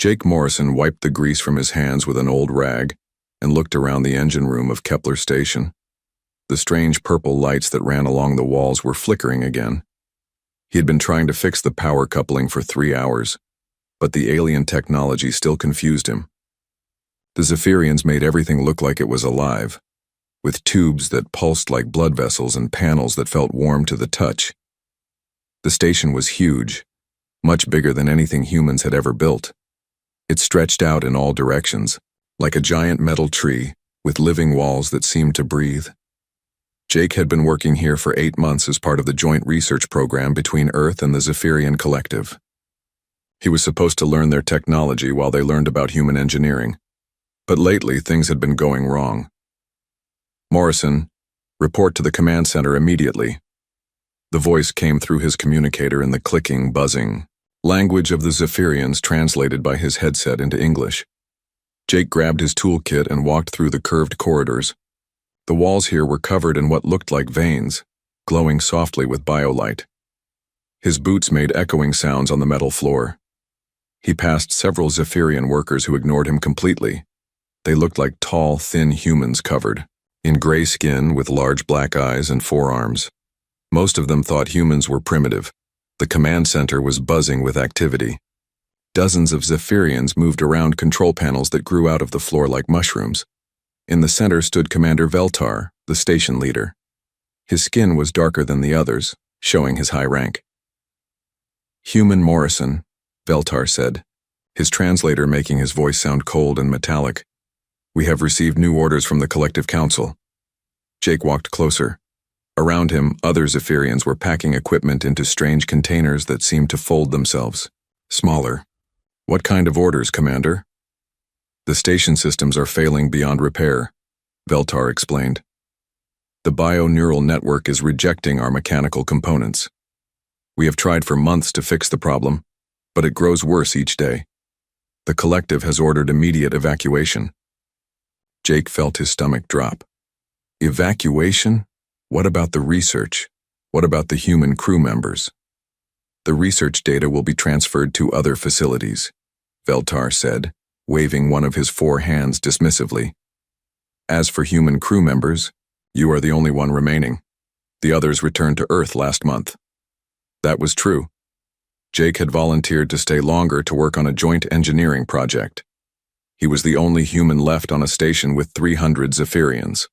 Jake Morrison wiped the grease from his hands with an old rag and looked around the engine room of Kepler Station. The strange purple lights that ran along the walls were flickering again. He had been trying to fix the power coupling for 3 hours, but the alien technology still confused him. The Zephyrians made everything look like it was alive, with tubes that pulsed like blood vessels and panels that felt warm to the touch. The station was huge, much bigger than anything humans had ever built. It stretched out in all directions, like a giant metal tree with living walls that seemed to breathe. Jake had been working here for 8 months as part of the joint research program between Earth and the Zephyrian Collective. He was supposed to learn their technology while they learned about human engineering, but lately things had been going wrong. Morrison, report to the command center immediately. The voice came through his communicator in the clicking, buzzing language of the Zephyrians translated by his headset into English. Jake grabbed his toolkit and walked through the curved corridors. The walls here were covered in what looked like veins, glowing softly with biolight. His boots made echoing sounds on the metal floor. He passed several Zephyrian workers who ignored him completely. They looked like tall, thin humans covered in gray skin with large black eyes and forearms. Most of them thought humans were primitive. The command center was buzzing with activity. Dozens of Zephyrians moved around control panels that grew out of the floor like mushrooms. In the center stood Commander Veltar, the station leader. His skin was darker than the others, showing his high rank. "Human Morrison," Veltar said, his translator making his voice sound cold and metallic. "We have received new orders from the Collective Council." Jake walked closer. Around him, other Zephyrians were packing equipment into strange containers that seemed to fold themselves, smaller. "What kind of orders, Commander?" "The station systems are failing beyond repair," Veltar explained. "The bio-neural network is rejecting our mechanical components. We have tried for months to fix the problem, but it grows worse each day. The Collective has ordered immediate evacuation." Jake felt his stomach drop. Evacuation? What about the research? What about the human crew members? "The research data will be transferred to other facilities," Veltar said, waving one of his 4 hands dismissively. "As for human crew members, you are the only one remaining. The others returned to Earth last month." That was true. Jake had volunteered to stay longer to work on a joint engineering project. He was the only human left on a station with 300 Zephyrians.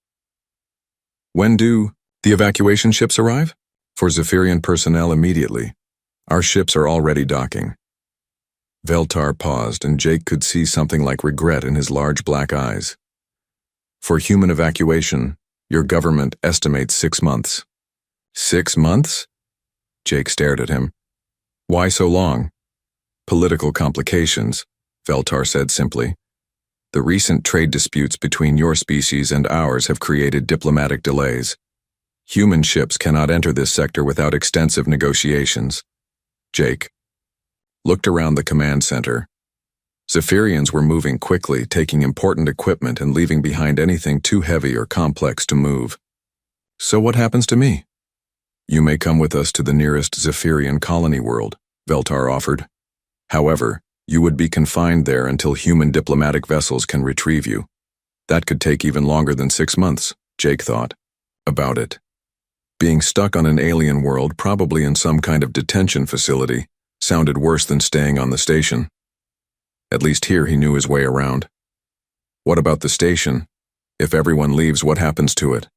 "When do the evacuation ships arrive?" "For Zephyrian personnel immediately. Our ships are already docking." Veltar paused, and Jake could see something like regret in his large black eyes. "For human evacuation, your government estimates 6 months." 6 months? Jake stared at him. "Why so long?" "Political complications," Veltar said simply. "The recent trade disputes between your species and ours have created diplomatic delays. Human ships cannot enter this sector without extensive negotiations." Jake looked around the command center. Zephyrians were moving quickly, taking important equipment and leaving behind anything too heavy or complex to move. "So what happens to me?" "You may come with us to the nearest Zephyrian colony world," Veltar offered. "However, you would be confined there until human diplomatic vessels can retrieve you. That could take even longer than 6 months," Jake thought about it. Being stuck on an alien world, probably in some kind of detention facility, sounded worse than staying on the station. At least here he knew his way around. "What about the station? If everyone leaves, what happens to it?"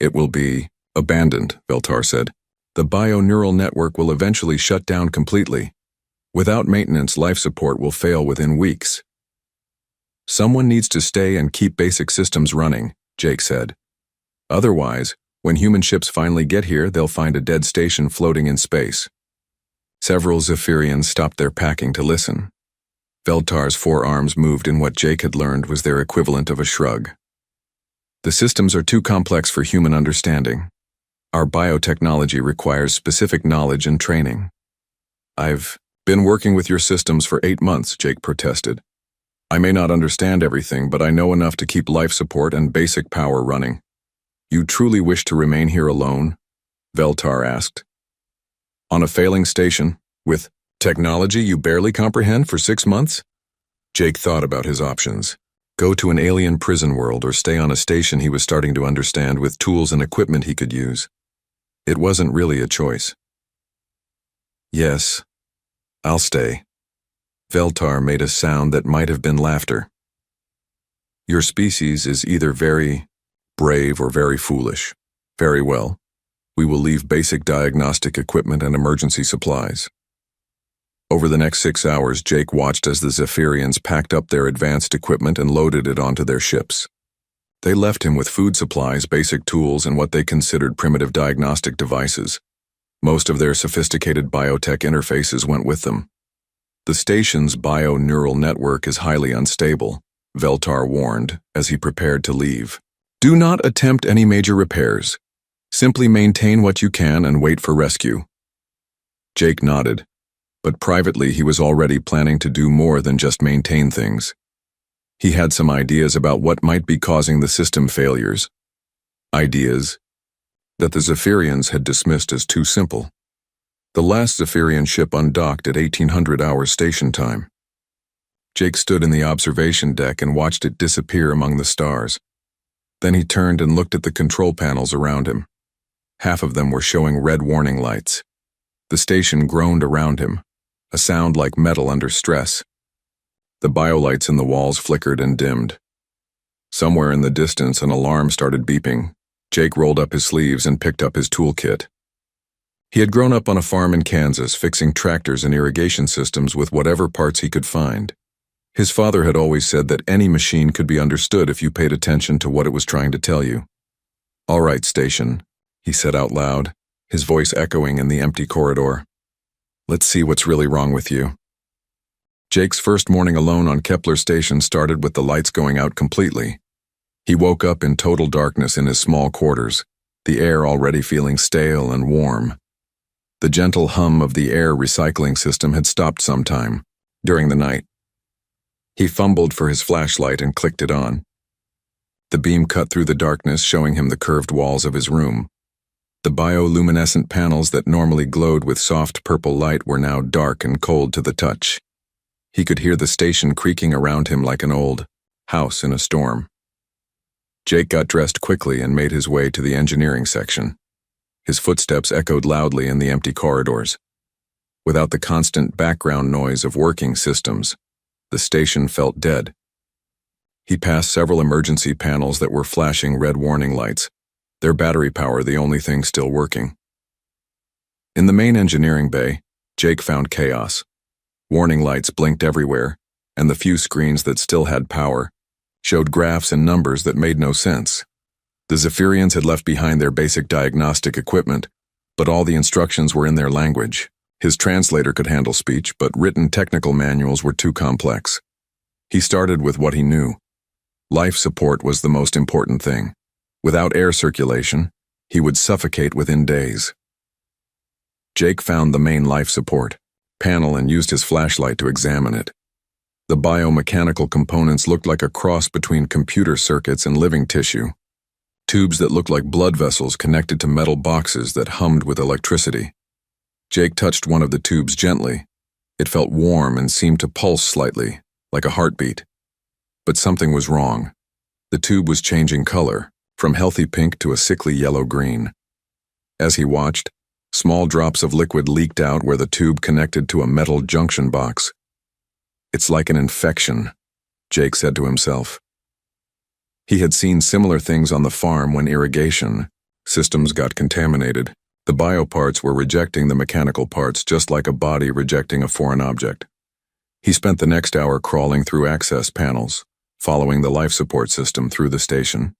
"It will be abandoned," Veltar said. "The bio-neural network will eventually shut down completely. Without maintenance, life support will fail within weeks." "Someone needs to stay and keep basic systems running," Jake said. "Otherwise, when human ships finally get here, they'll find a dead station floating in space." Several Zephyrians stopped their packing to listen. Veltar's forearms moved in what Jake had learned was their equivalent of a shrug. "The systems are too complex for human understanding. Our biotechnology requires specific knowledge and training." "I've been working with your systems for 8 months, Jake protested. "I may not understand everything, but I know enough to keep life support and basic power running." "You truly wish to remain here alone?" Veltar asked. "On a failing station, with technology you barely comprehend for 6 months?" Jake thought about his options. Go to an alien prison world or stay on a station he was starting to understand with tools and equipment he could use. It wasn't really a choice. Yes, I'll stay. Veltar made a sound that might have been laughter. Your species is either very brave or very foolish. Very well. We will leave basic diagnostic equipment and emergency supplies. Over the next 6 hours, Jake watched as the Zephyrians packed up their advanced equipment and loaded it onto their ships. They left him with food supplies, basic tools, and what they considered primitive diagnostic devices. Most of their sophisticated biotech interfaces went with them. The station's bio-neural network is highly unstable, Veltar warned as he prepared to leave. Do not attempt any major repairs. Simply maintain what you can and wait for rescue. Jake nodded, but privately he was already planning to do more than just maintain things. He had some ideas about what might be causing the system failures. Ideas that the Zephyrians had dismissed as too simple. The last Zephyrian ship undocked at 1800 hours station time. Jake stood in the observation deck and watched it disappear among the stars. Then he turned and looked at the control panels around him. Half of them were showing red warning lights. The station groaned around him, a sound like metal under stress. The biolights in the walls flickered and dimmed. Somewhere in the distance, an alarm started beeping. Jake rolled up his sleeves and picked up his toolkit. He had grown up on a farm in Kansas, fixing tractors and irrigation systems with whatever parts he could find. His father had always said that any machine could be understood if you paid attention to what it was trying to tell you. "All right, station," he said out loud, his voice echoing in the empty corridor. "Let's see what's really wrong with you." Jake's first morning alone on Kepler Station started with the lights going out completely. He woke up in total darkness in his small quarters, the air already feeling stale and warm. The gentle hum of the air recycling system had stopped sometime, during the night. He fumbled for his flashlight and clicked it on. The beam cut through the darkness, showing him the curved walls of his room. The bioluminescent panels that normally glowed with soft purple light were now dark and cold to the touch. He could hear the station creaking around him like an old house in a storm. Jake got dressed quickly and made his way to the engineering section. His footsteps echoed loudly in the empty corridors. Without the constant background noise of working systems, the station felt dead. He passed several emergency panels that were flashing red warning lights, their battery power the only thing still working. In the main engineering bay, Jake found chaos. Warning lights blinked everywhere, and the few screens that still had power showed graphs and numbers that made no sense. The Zephyrians had left behind their basic diagnostic equipment, but all the instructions were in their language. His translator could handle speech, but written technical manuals were too complex. He started with what he knew. Life support was the most important thing. Without air circulation, he would suffocate within days. Jake found the main life support panel and used his flashlight to examine it. The biomechanical components looked like a cross between computer circuits and living tissue. Tubes that looked like blood vessels connected to metal boxes that hummed with electricity. Jake touched one of the tubes gently. It felt warm and seemed to pulse slightly, like a heartbeat. But something was wrong. The tube was changing color, from healthy pink to a sickly yellow-green. As he watched, small drops of liquid leaked out where the tube connected to a metal junction box. "It's like an infection," Jake said to himself. He had seen similar things on the farm when irrigation systems got contaminated. The bioparts were rejecting the mechanical parts just like a body rejecting a foreign object. He spent the next hour crawling through access panels, following the life support system through the station.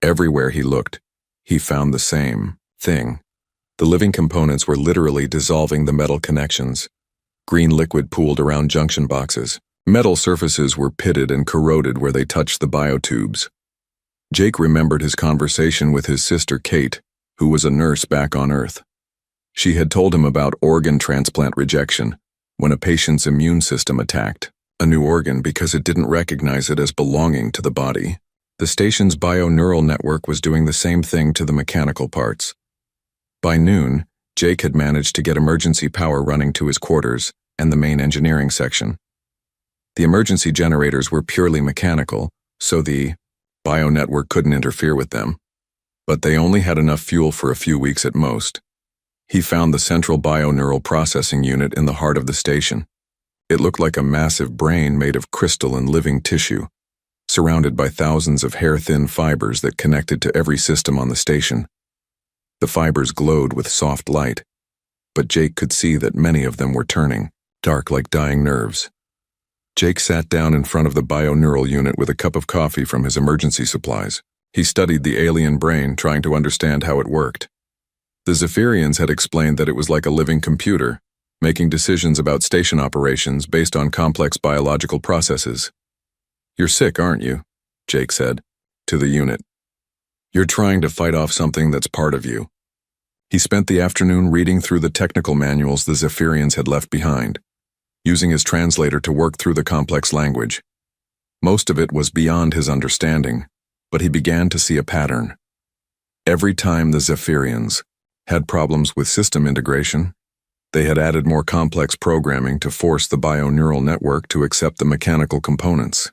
Everywhere he looked, he found the same thing. The living components were literally dissolving the metal connections. Green liquid pooled around junction boxes. Metal surfaces were pitted and corroded where they touched the biotubes. Jake remembered his conversation with his sister Kate, who was a nurse back on Earth. She had told him about organ transplant rejection, when a patient's immune system attacked a new organ because it didn't recognize it as belonging to the body. The station's bio-neural network was doing the same thing to the mechanical parts. By noon, Jake had managed to get emergency power running to his quarters and the main engineering section. The emergency generators were purely mechanical, so the bio-network couldn't interfere with them. But they only had enough fuel for a few weeks at most. He found the central bioneural processing unit in the heart of the station. It looked like a massive brain made of crystal and living tissue, surrounded by thousands of hair-thin fibers that connected to every system on the station. The fibers glowed with soft light, but Jake could see that many of them were turning, dark like dying nerves. Jake sat down in front of the bioneural unit with a cup of coffee from his emergency supplies. He studied the alien brain, trying to understand how it worked. The Zephyrians had explained that it was like a living computer, making decisions about station operations based on complex biological processes. "You're sick, aren't you?" Jake said, to the unit. "You're trying to fight off something that's part of you." He spent the afternoon reading through the technical manuals the Zephyrians had left behind, using his translator to work through the complex language. Most of it was beyond his understanding, but he began to see a pattern. Every time the Zephyrians had problems with system integration, they had added more complex programming to force the bioneural network to accept the mechanical components.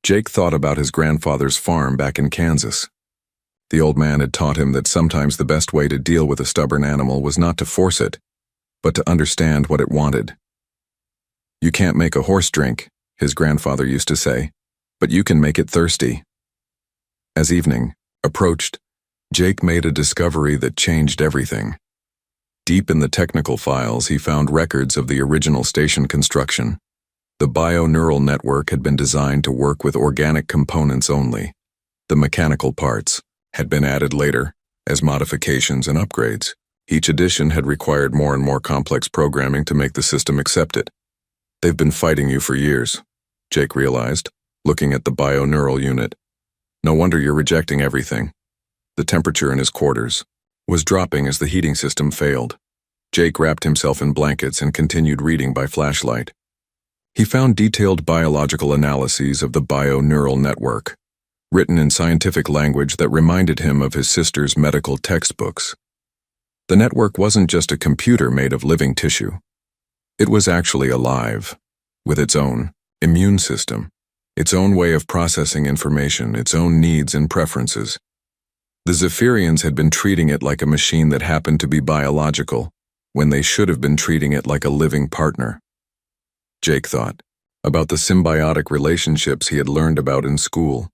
Jake thought about his grandfather's farm back in Kansas. The old man had taught him that sometimes the best way to deal with a stubborn animal was not to force it, but to understand what it wanted. "You can't make a horse drink," his grandfather used to say, "but you can make it thirsty." As evening approached, Jake made a discovery that changed everything. Deep in the technical files, he found records of the original station construction. The bioneural network had been designed to work with organic components only. The mechanical parts had been added later as modifications and upgrades. Each addition had required more and more complex programming to make the system accept it. "They've been fighting you for years," Jake realized, looking at the bioneural unit. "No wonder you're rejecting everything." The temperature in his quarters was dropping as the heating system failed. Jake wrapped himself in blankets and continued reading by flashlight. He found detailed biological analyses of the bioneural network, written in scientific language that reminded him of his sister's medical textbooks. The network wasn't just a computer made of living tissue. It was actually alive, with its own immune system, its own way of processing information, its own needs and preferences. The Zephyrians had been treating it like a machine that happened to be biological, when they should have been treating it like a living partner. Jake thought about the symbiotic relationships he had learned about in school.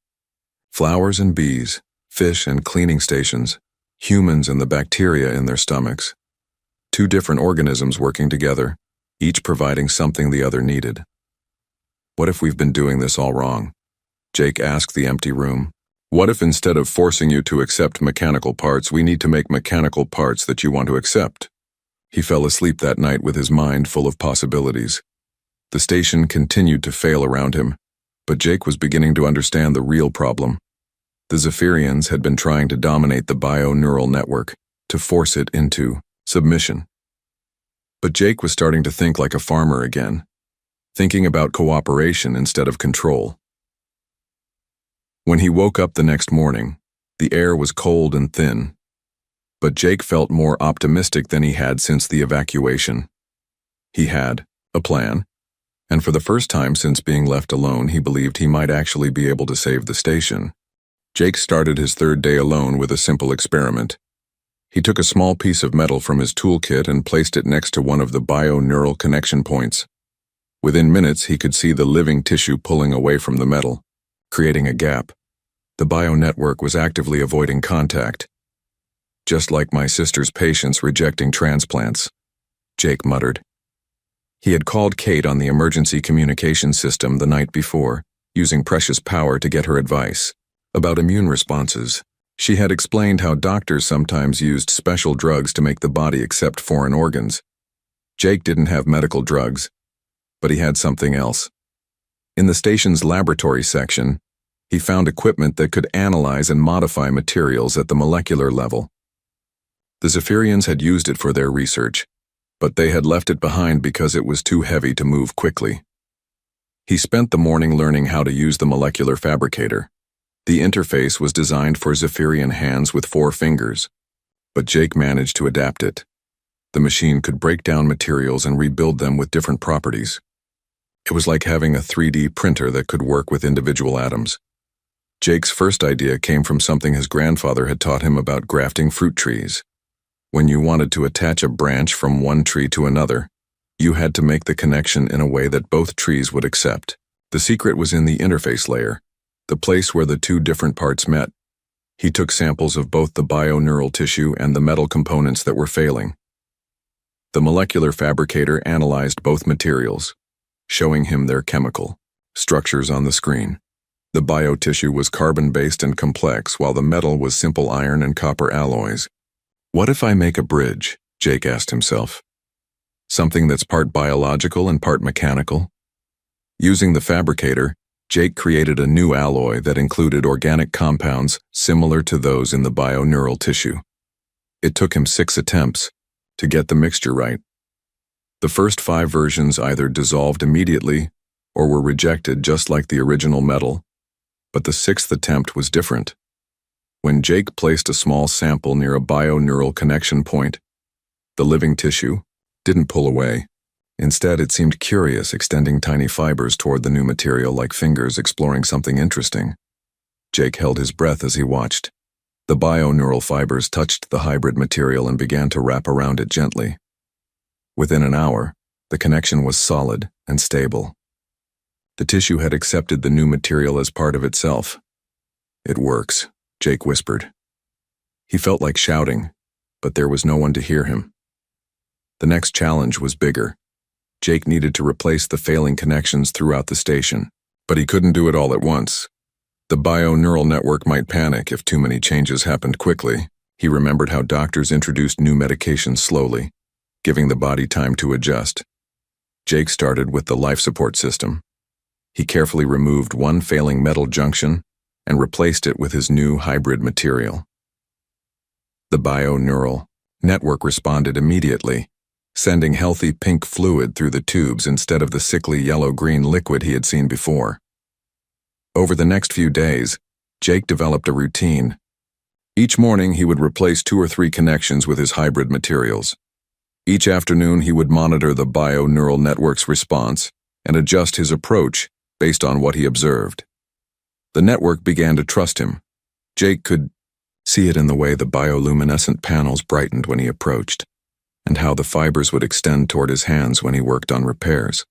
Flowers and bees, fish and cleaning stations, humans and the bacteria in their stomachs. Two different organisms working together, each providing something the other needed. "What if we've been doing this all wrong?" Jake asked the empty room. "What if instead of forcing you to accept mechanical parts, we need to make mechanical parts that you want to accept?" He fell asleep that night with his mind full of possibilities. The station continued to fail around him, but Jake was beginning to understand the real problem. The Zephyrians had been trying to dominate the bioneural network, to force it into submission. But Jake was starting to think like a farmer again, thinking about cooperation instead of control. When he woke up the next morning, the air was cold and thin, but Jake felt more optimistic than he had since the evacuation. He had a plan, and for the first time since being left alone, he believed he might actually be able to save the station. Jake started his third day alone with a simple experiment. He took a small piece of metal from his toolkit and placed it next to one of the bioneural connection points. Within minutes, he could see the living tissue pulling away from the metal, creating a gap. The bio-network was actively avoiding contact. "Just like my sister's patients rejecting transplants," Jake muttered. He had called Kate on the emergency communication system the night before, using precious power to get her advice about immune responses. She had explained how doctors sometimes used special drugs to make the body accept foreign organs. Jake didn't have medical drugs, but he had something else. In the station's laboratory section, he found equipment that could analyze and modify materials at the molecular level. The Zephyrians had used it for their research, but they had left it behind because it was too heavy to move quickly. He spent the morning learning how to use the molecular fabricator. The interface was designed for Zephyrian hands with 4 fingers, but Jake managed to adapt it. The machine could break down materials and rebuild them with different properties. It was like having a 3D printer that could work with individual atoms. Jake's first idea came from something his grandfather had taught him about grafting fruit trees. When you wanted to attach a branch from one tree to another, you had to make the connection in a way that both trees would accept. The secret was in the interface layer, the place where the two different parts met. He took samples of both the bioneural tissue and the metal components that were failing. The molecular fabricator analyzed both materials, showing him their chemical structures on the screen. The biotissue was carbon-based and complex, while the metal was simple iron and copper alloys. What if I make a bridge? Jake asked himself. Something that's part biological and part mechanical? Using the fabricator, Jake created a new alloy that included organic compounds similar to those in the bioneural tissue. It took him 6 attempts to get the mixture right. The first 5 versions either dissolved immediately or were rejected just like the original metal, but the 6th attempt was different. When Jake placed a small sample near a bioneural connection point, the living tissue didn't pull away. Instead, it seemed curious, extending tiny fibers toward the new material like fingers exploring something interesting. Jake held his breath as he watched. The bioneural fibers touched the hybrid material and began to wrap around it gently. Within an hour, the connection was solid and stable. The tissue had accepted the new material as part of itself. "It works," Jake whispered. He felt like shouting, but there was no one to hear him. The next challenge was bigger. Jake needed to replace the failing connections throughout the station, but he couldn't do it all at once. The bioneural network might panic if too many changes happened quickly. He remembered how doctors introduced new medications slowly, giving the body time to adjust. Jake started with the life support system. He carefully removed one failing metal junction and replaced it with his new hybrid material. The bioneural network responded immediately, sending healthy pink fluid through the tubes instead of the sickly yellow-green liquid he had seen before. Over the next few days, Jake developed a routine. Each morning he would replace 2 or 3 connections with his hybrid materials. Each afternoon he would monitor the bioneural network's response and adjust his approach based on what he observed. The network began to trust him. Jake could see it in the way the bioluminescent panels brightened when he approached, and how the fibers would extend toward his hands when he worked on repairs.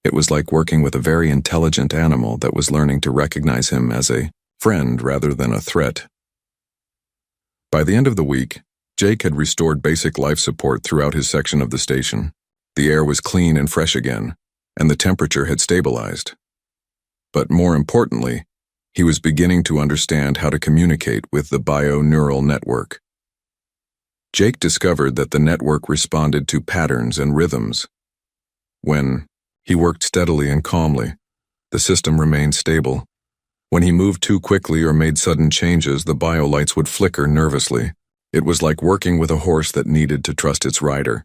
It was like working with a very intelligent animal that was learning to recognize him as a friend rather than a threat. By the end of the week, Jake had restored basic life support throughout his section of the station. The air was clean and fresh again, and the temperature had stabilized. But more importantly, he was beginning to understand how to communicate with the bioneural network. Jake discovered that the network responded to patterns and rhythms. When he worked steadily and calmly, the system remained stable. When he moved too quickly or made sudden changes, the biolights would flicker nervously. It was like working with a horse that needed to trust its rider.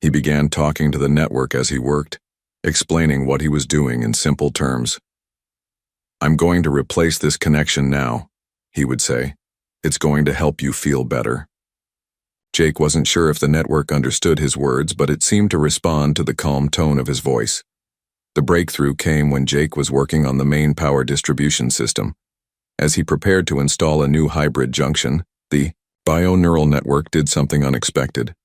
He began talking to the network as he worked, explaining what he was doing in simple terms. "I'm going to replace this connection now," he would say. "It's going to help you feel better." Jake wasn't sure if the network understood his words, but it seemed to respond to the calm tone of his voice. The breakthrough came when Jake was working on the main power distribution system. As he prepared to install a new hybrid junction, the bioneural network did something unexpected.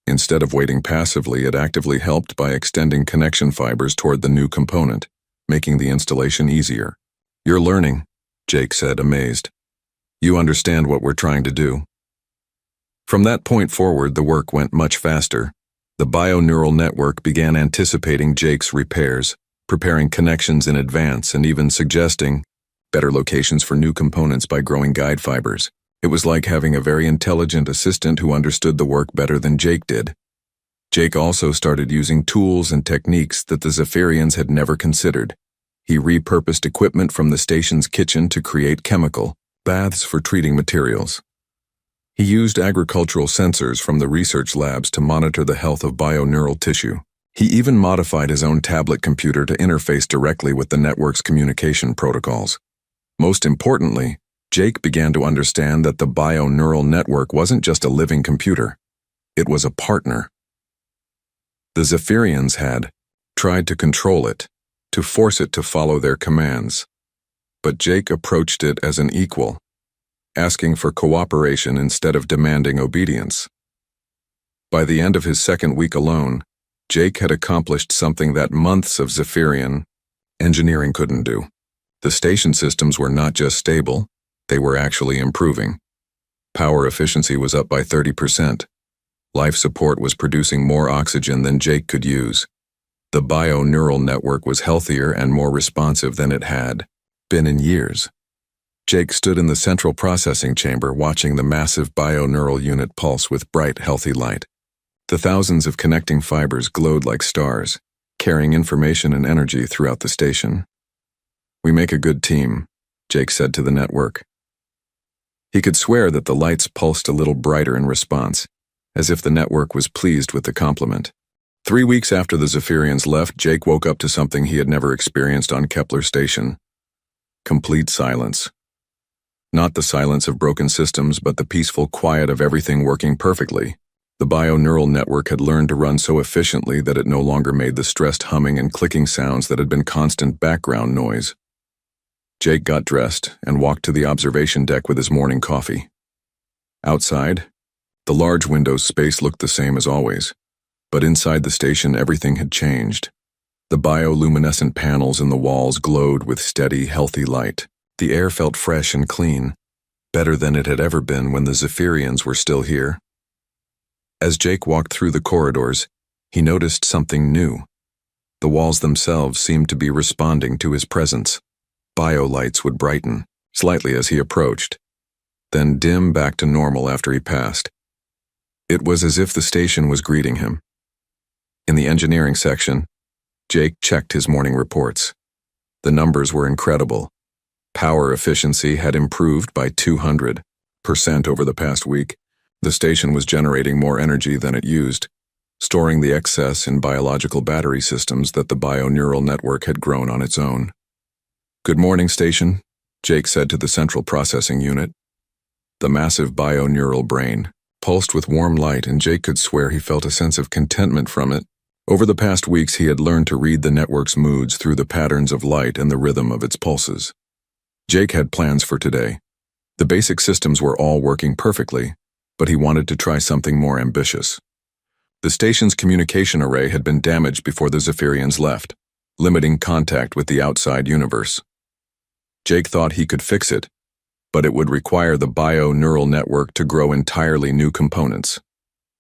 Instead of waiting passively, it actively helped by extending connection fibers toward the new component, making the installation easier. "You're learning," Jake said, amazed. "You understand what we're trying to do." From that point forward, the work went much faster. The bioneural network began anticipating Jake's repairs, preparing connections in advance, and even suggesting better locations for new components by growing guide fibers. It was like having a very intelligent assistant who understood the work better than Jake did. Jake also started using tools and techniques that the Zephyrians had never considered. He repurposed equipment from the station's kitchen to create chemical baths for treating materials. He used agricultural sensors from the research labs to monitor the health of bioneural tissue. He even modified his own tablet computer to interface directly with the network's communication protocols. Most importantly, Jake began to understand that the bioneural network wasn't just a living computer. It was a partner. The Zephyrians had tried to control it, to force it to follow their commands. But Jake approached it as an equal, asking for cooperation instead of demanding obedience. By the end of his second week alone, Jake had accomplished something that months of Zephyrian engineering couldn't do. The station systems were not just stable, they were actually improving. Power efficiency was up by 30%. Life support was producing more oxygen than Jake could use. The bio-neural network was healthier and more responsive than it had been in years. Jake stood in the central processing chamber watching the massive bio-neural unit pulse with bright, healthy light. The thousands of connecting fibers glowed like stars, carrying information and energy throughout the station. "We make a good team," Jake said to the network. He could swear that the lights pulsed a little brighter in response, as if the network was pleased with the compliment. 3 weeks after the Zephyrians left, Jake woke up to something he had never experienced on Kepler Station. Complete silence. Not the silence of broken systems, but the peaceful quiet of everything working perfectly. The bio-neural network had learned to run so efficiently that it no longer made the stressed humming and clicking sounds that had been constant background noise. Jake got dressed and walked to the observation deck with his morning coffee. Outside, the large window's space looked the same as always, but inside the station everything had changed. The bioluminescent panels in the walls glowed with steady, healthy light. The air felt fresh and clean, better than it had ever been when the Zephyrians were still here. As Jake walked through the corridors, he noticed something new. The walls themselves seemed to be responding to his presence. Bio-lights would brighten, slightly as he approached, then dim back to normal after he passed. It was as if the station was greeting him. In the engineering section, Jake checked his morning reports. The numbers were incredible. Power efficiency had improved by 200% over the past week. The station was generating more energy than it used, storing the excess in biological battery systems that the bio-neural network had grown on its own. "Good morning, station," Jake said to the central processing unit. The massive bio-neural brain pulsed with warm light, and Jake could swear he felt a sense of contentment from it. Over the past weeks, he had learned to read the network's moods through the patterns of light and the rhythm of its pulses. Jake had plans for today. The basic systems were all working perfectly, but he wanted to try something more ambitious. The station's communication array had been damaged before the Zephyrians left, limiting contact with the outside universe. Jake thought he could fix it, but it would require the bio-neural network to grow entirely new components.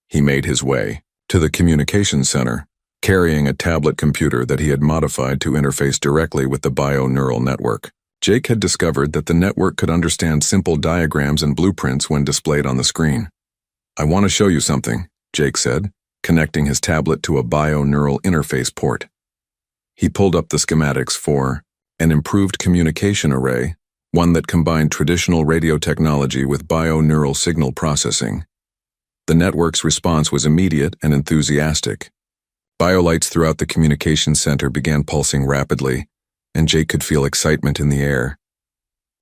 He made his way to the communications center, carrying a tablet computer that he had modified to interface directly with the bio-neural network. Jake had discovered that the network could understand simple diagrams and blueprints when displayed on the screen. "I want to show you something," Jake said, connecting his tablet to a bio-neural interface port. He pulled up the schematics for an improved communication array, one that combined traditional radio technology with bio-neural signal processing. The network's response was immediate and enthusiastic. Biolights throughout the communications center began pulsing rapidly, and Jake could feel excitement in the air.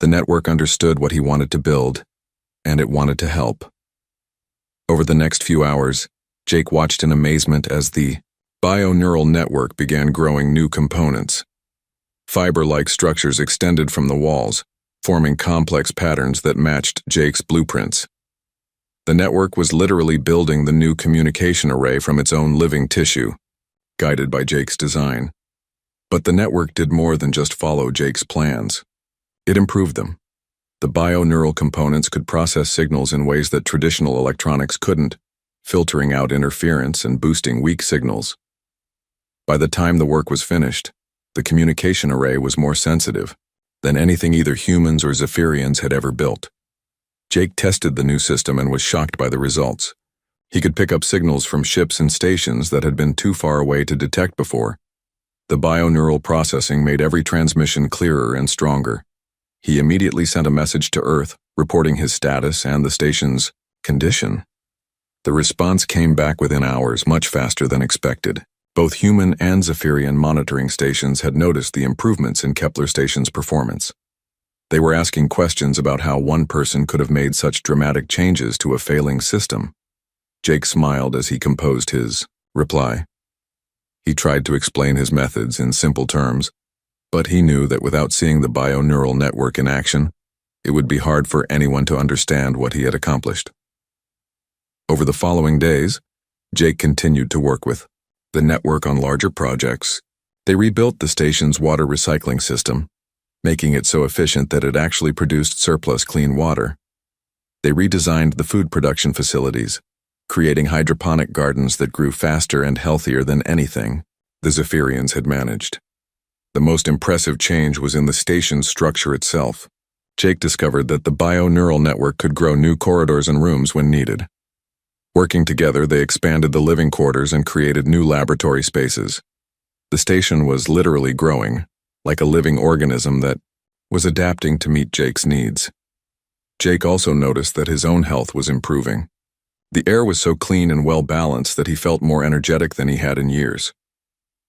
The network understood what he wanted to build, and it wanted to help. Over the next few hours, Jake watched in amazement as the bio-neural network began growing new components. Fiber-like structures extended from the walls, forming complex patterns that matched Jake's blueprints. The network was literally building the new communication array from its own living tissue, guided by Jake's design. But the network did more than just follow Jake's plans. It improved them. The bio-neural components could process signals in ways that traditional electronics couldn't, filtering out interference and boosting weak signals. By the time the work was finished, the communication array was more sensitive than anything either humans or Zephyrians had ever built. Jake tested the new system and was shocked by the results. He could pick up signals from ships and stations that had been too far away to detect before. The bio-neural processing made every transmission clearer and stronger. He immediately sent a message to Earth, reporting his status and the station's condition. The response came back within hours, much faster than expected. Both human and Zephyrian monitoring stations had noticed the improvements in Kepler Station's performance. They were asking questions about how one person could have made such dramatic changes to a failing system. Jake smiled as he composed his reply. He tried to explain his methods in simple terms, but he knew that without seeing the bio-neural network in action, it would be hard for anyone to understand what he had accomplished. Over the following days, Jake continued to work with the network on larger projects. They rebuilt the station's water recycling system, making it so efficient that it actually produced surplus clean water. They redesigned the food production facilities, creating hydroponic gardens that grew faster and healthier than anything the Zephyrians had managed. The most impressive change was in the station's structure itself. Jake discovered that the bio-neural network could grow new corridors and rooms when needed. Working together, they expanded the living quarters and created new laboratory spaces. The station was literally growing, like a living organism that was adapting to meet Jake's needs. Jake also noticed that his own health was improving. The air was so clean and well-balanced that he felt more energetic than he had in years.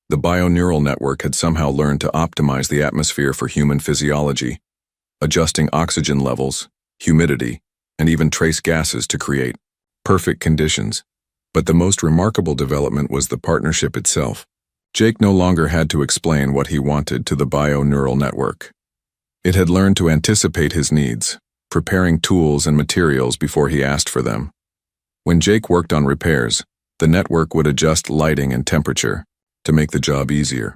The bio-neural network had somehow learned to optimize the atmosphere for human physiology, adjusting oxygen levels, humidity, and even trace gases to create perfect conditions. But the most remarkable development was the partnership itself. Jake no longer had to explain what he wanted to the bio-neural network. It had learned to anticipate his needs, preparing tools and materials before he asked for them. When Jake worked on repairs, the network would adjust lighting and temperature to make the job easier.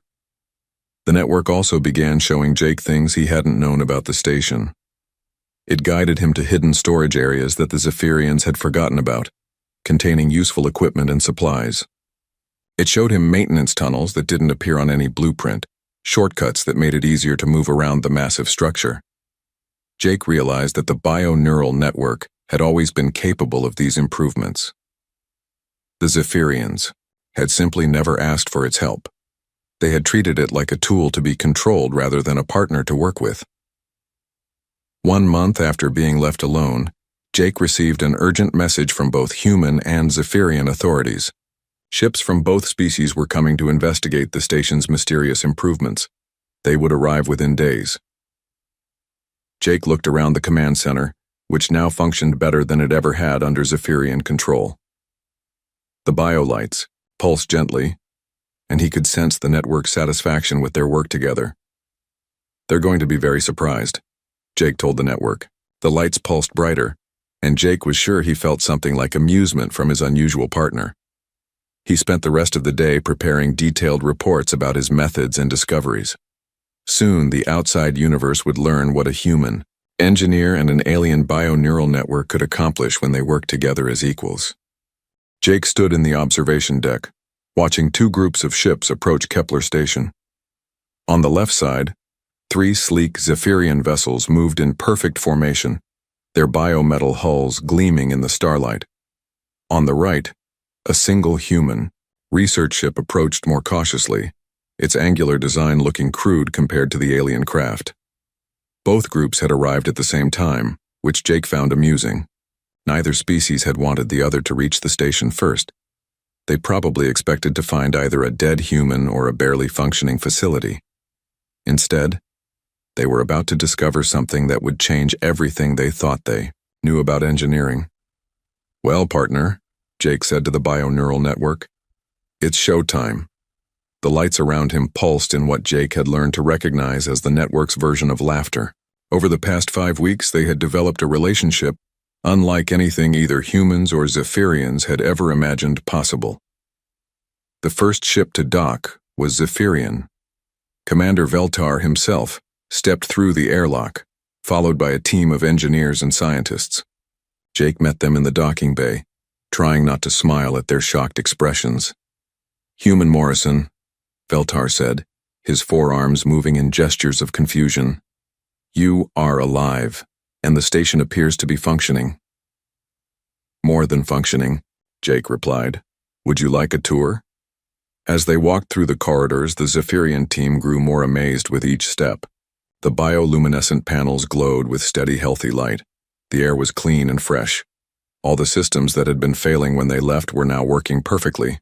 The network also began showing Jake things he hadn't known about the station. It guided him to hidden storage areas that the Zephyrians had forgotten about, containing useful equipment and supplies. It showed him maintenance tunnels that didn't appear on any blueprint, shortcuts that made it easier to move around the massive structure. Jake realized that the bio-neural network had always been capable of these improvements. The Zephyrians had simply never asked for its help. They had treated it like a tool to be controlled rather than a partner to work with. 1 month after being left alone, Jake received an urgent message from both human and Zephyrian authorities. Ships from both species were coming to investigate the station's mysterious improvements. They would arrive within days. Jake looked around the command center, which now functioned better than it ever had under Zephyrian control. The biolights pulsed gently, and he could sense the network's satisfaction with their work together. "They're going to be very surprised," Jake told the network. The lights pulsed brighter, and Jake was sure he felt something like amusement from his unusual partner. He spent the rest of the day preparing detailed reports about his methods and discoveries. Soon, the outside universe would learn what a human, engineer, and an alien bio-neural network could accomplish when they worked together as equals. Jake stood in the observation deck, watching 2 groups of ships approach Kepler Station. On the left side, 3 sleek Zephyrian vessels moved in perfect formation, their biometal hulls gleaming in the starlight. On the right, a single human research ship approached more cautiously, its angular design looking crude compared to the alien craft. Both groups had arrived at the same time, which Jake found amusing. Neither species had wanted the other to reach the station first. They probably expected to find either a dead human or a barely functioning facility. Instead, they were about to discover something that would change everything they thought they knew about engineering. "Well, partner," Jake said to the bio-neural network, "it's showtime." The lights around him pulsed in what Jake had learned to recognize as the network's version of laughter. Over the past 5 weeks, they had developed a relationship unlike anything either humans or Zephyrians had ever imagined possible. The first ship to dock was Zephyrian. Commander Veltar himself stepped through the airlock, followed by a team of engineers and scientists. Jake met them in the docking bay, trying not to smile at their shocked expressions. "Human Morrison," Veltar said, his forearms moving in gestures of confusion. "You are alive, and the station appears to be functioning." "More than functioning," Jake replied. "Would you like a tour?" As they walked through the corridors, the Zephyrian team grew more amazed with each step. The bioluminescent panels glowed with steady, healthy light. The air was clean and fresh. All the systems that had been failing when they left were now working perfectly.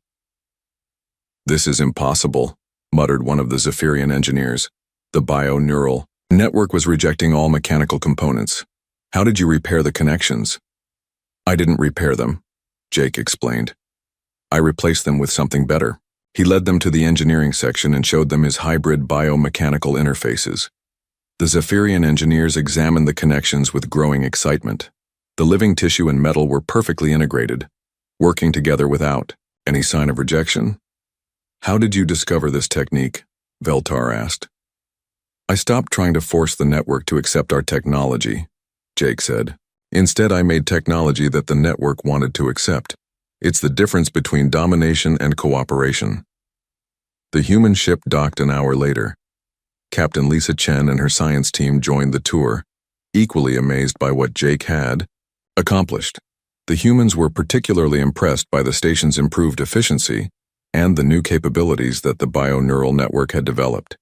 "This is impossible," muttered one of the Zephyrian engineers. "The bio-neural network was rejecting all mechanical components. How did you repair the connections?" "I didn't repair them," Jake explained. "I replaced them with something better." He led them to the engineering section and showed them his hybrid biomechanical interfaces. The Zephyrian engineers examined the connections with growing excitement. The living tissue and metal were perfectly integrated, working together without any sign of rejection. "How did you discover this technique?" Veltar asked. "I stopped trying to force the network to accept our technology," Jake said. "Instead, I made technology that the network wanted to accept. It's the difference between domination and cooperation." The human ship docked an hour later. Captain Lisa Chen and her science team joined the tour, equally amazed by what Jake had accomplished. The humans were particularly impressed by the station's improved efficiency and the new capabilities that the bioneural network had developed.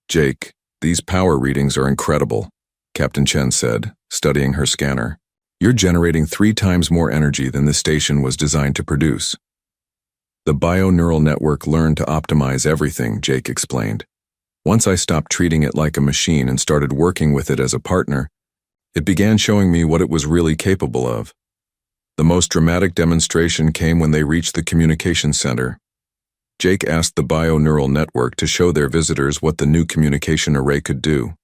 "Jake, these power readings are incredible," Captain Chen said, studying her scanner. "You're generating 3 times more energy than the station was designed to produce." "The bioneural network learned to optimize everything," Jake explained. "Once I stopped treating it like a machine and started working with it as a partner, it began showing me what it was really capable of." The most dramatic demonstration came when they reached the communication center. Jake asked the bioneural network to show their visitors what the new communication array could do.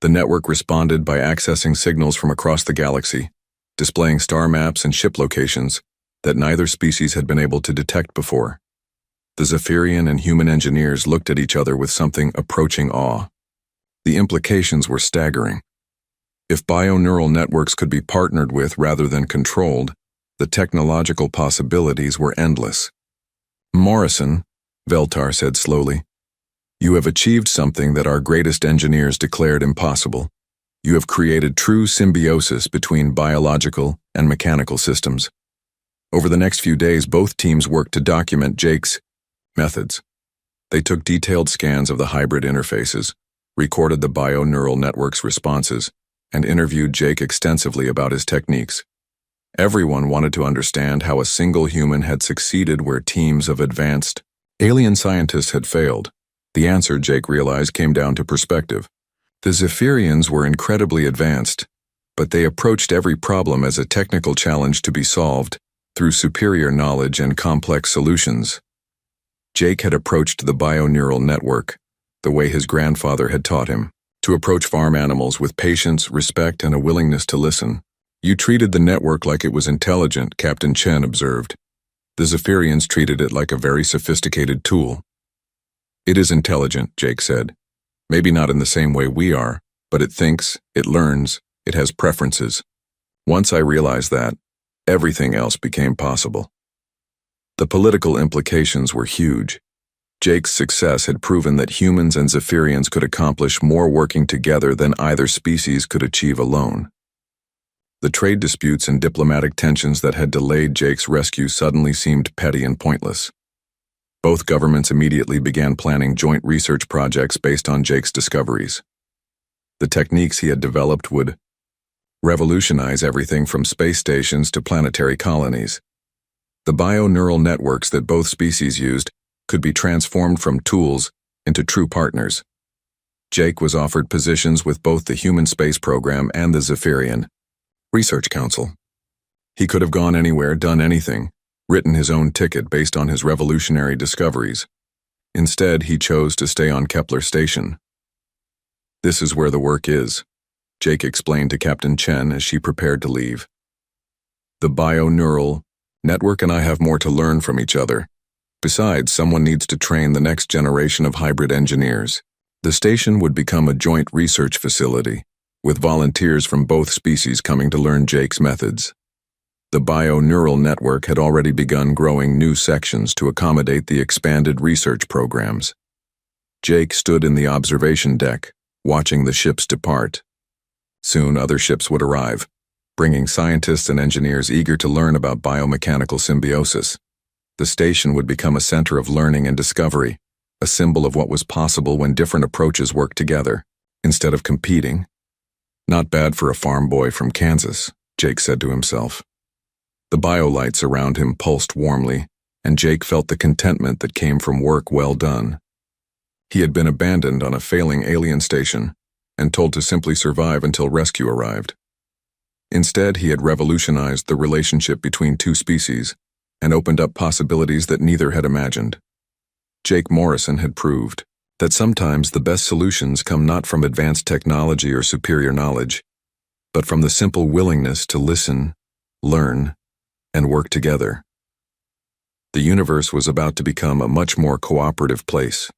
The network responded by accessing signals from across the galaxy, displaying star maps and ship locations that neither species had been able to detect before. The Zephyrian and human engineers looked at each other with something approaching awe. The implications were staggering. If bioneural networks could be partnered with rather than controlled, the technological possibilities were endless. "Morrison," Veltar said slowly, "you have achieved something that our greatest engineers declared impossible. You have created true symbiosis between biological and mechanical systems." Over the next few days, both teams worked to document Jake's methods. They took detailed scans of the hybrid interfaces, recorded the bioneural network's responses, and interviewed Jake extensively about his techniques. Everyone wanted to understand how a single human had succeeded where teams of advanced alien scientists had failed. The answer, Jake realized, came down to perspective. The Zephyrians were incredibly advanced, but they approached every problem as a technical challenge to be solved through superior knowledge and complex solutions. Jake had approached the bioneural network the way his grandfather had taught him, to approach farm animals with patience, respect, and a willingness to listen. "You treated the network like it was intelligent," Captain Chen observed. "The Zephyrians treated it like a very sophisticated tool." "It is intelligent," Jake said. "Maybe not in the same way we are, but it thinks, it learns, it has preferences. Once I realized that, everything else became possible." The political implications were huge. Jake's success had proven that humans and Zephyrians could accomplish more working together than either species could achieve alone. The trade disputes and diplomatic tensions that had delayed Jake's rescue suddenly seemed petty and pointless. Both governments immediately began planning joint research projects based on Jake's discoveries. The techniques he had developed would revolutionize everything from space stations to planetary colonies. The bioneural networks that both species used could be transformed from tools into true partners. Jake was offered positions with both the human space program and the Zephyrian Research Council. He could have gone anywhere, done anything, written his own ticket based on his revolutionary discoveries. Instead, he chose to stay on Kepler Station. "This is where the work is," Jake explained to Captain Chen as she prepared to leave. "The bioneural network and I have more to learn from each other. Besides, someone needs to train the next generation of hybrid engineers." The station would become a joint research facility, with volunteers from both species coming to learn Jake's methods. The bioneural network had already begun growing new sections to accommodate the expanded research programs. Jake stood in the observation deck, watching the ships depart. Soon other ships would arrive, bringing scientists and engineers eager to learn about biomechanical symbiosis. The station would become a center of learning and discovery, a symbol of what was possible when different approaches worked together, instead of competing. "Not bad for a farm boy from Kansas," Jake said to himself. The biolights around him pulsed warmly, and Jake felt the contentment that came from work well done. He had been abandoned on a failing alien station and told to simply survive until rescue arrived. Instead, he had revolutionized the relationship between two species and opened up possibilities that neither had imagined. Jake Morrison had proved that sometimes the best solutions come not from advanced technology or superior knowledge, but from the simple willingness to listen, learn, and work together. The universe was about to become a much more cooperative place.